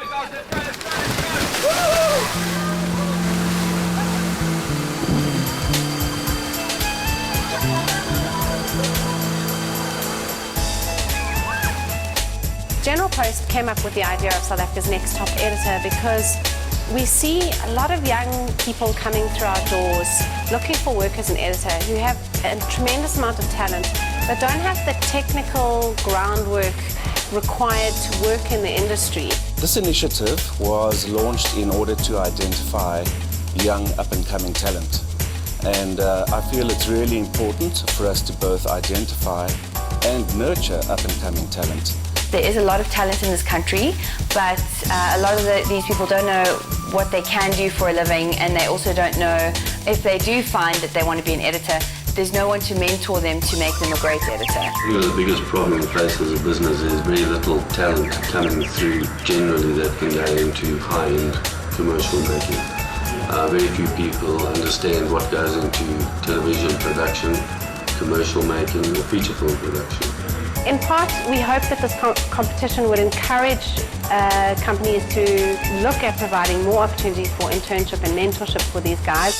General Post came up with the idea of South Africa's next top editor because we see a lot of young people coming through our doors looking for work as an editor who have a tremendous amount of talent but don't have the technical groundwork required to work in the industry. This initiative was launched in order to identify young up-and-coming talent. And I feel it's really important for us to both identify and nurture up-and-coming talent. There is a lot of talent in this country, but a lot of these people don't know what they can do for a living, and they also don't know if they do find that they want to be an editor, there's no one to mentor them to make them a great editor. The biggest problem we face as a business is very little talent coming through generally that can go into high-end commercial making. Very few people understand what goes into television production, commercial making, or feature film production. In part, we hope that this competition would encourage companies to look at providing more opportunities for internship and mentorship for these guys.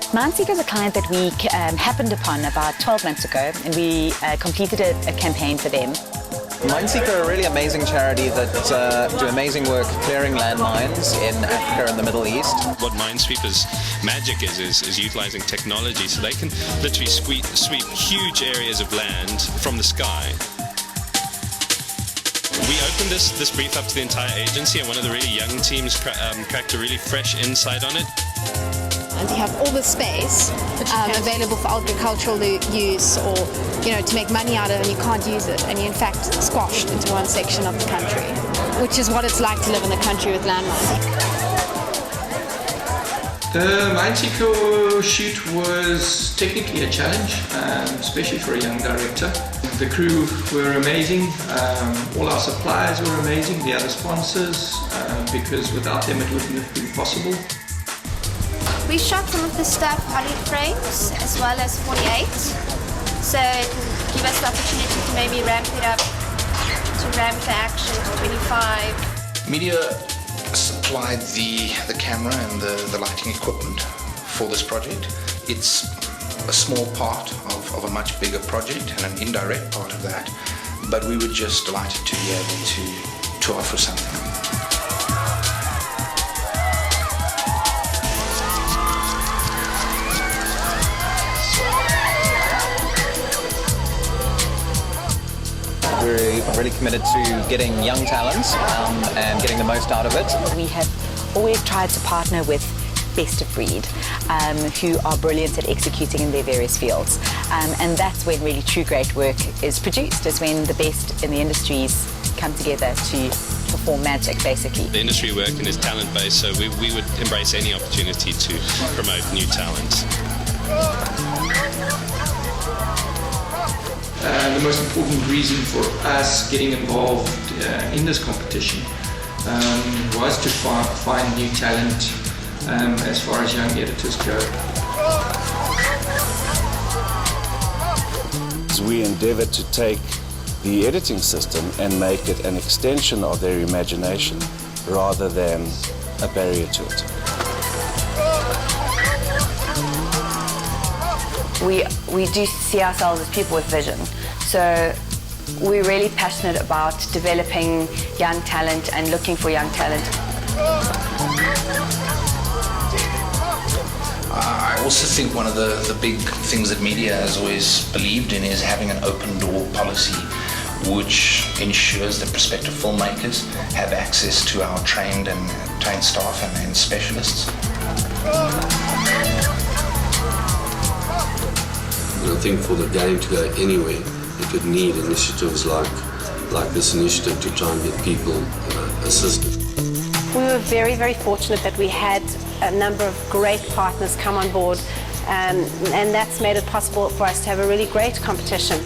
Mindseeker is a client that we happened upon about 12 months ago, and we completed a campaign for them. Mindseeker are a really amazing charity that do amazing work clearing landmines in Africa and the Middle East. What Minesweeper's magic is utilizing technology so they can literally sweep huge areas of land from the sky. We opened this brief up to the entire agency, and one of the really young teams cracked a really fresh insight on it. And you have all the space available for agricultural use or, to make money out of, and you can't use it. And you're in fact squashed into one section of the country, which is what it's like to live in the country with landmines. The Mineseeker shoot was technically a challenge, especially for a young director. The crew were amazing, all our suppliers were amazing, the other sponsors, because without them it wouldn't have been possible. We shot some of the stuff 100 frames as well as 48, so it will give us the opportunity to maybe ramp it up, to ramp the action to 25. Media supplied the camera and the lighting equipment for this project. It's a small part of a much bigger project and an indirect part of that, but we were just delighted to be able to offer something. We're really committed to getting young talents and getting the most out of it. We have always tried to partner with best of breed, who are brilliant at executing in their various fields. And that's when really true great work is produced, is when the best in the industries come together to perform magic, basically. The industry work and is talent-based, so we would embrace any opportunity to promote new talent. The most important reason for us getting involved in this competition was to find new talent as far as young editors go. We endeavour to take the editing system and make it an extension of their imagination rather than a barrier to it. We do see ourselves as people with vision, so we're really passionate about developing young talent and looking for young talent. I also think one of the big things that media has always believed in is having an open door policy, which ensures that prospective filmmakers have access to our trained staff and specialists. I think for the game to go anywhere, it would need initiatives like this initiative to try and get people assisted. We were very, very fortunate that we had a number of great partners come on board, and that's made it possible for us to have a really great competition.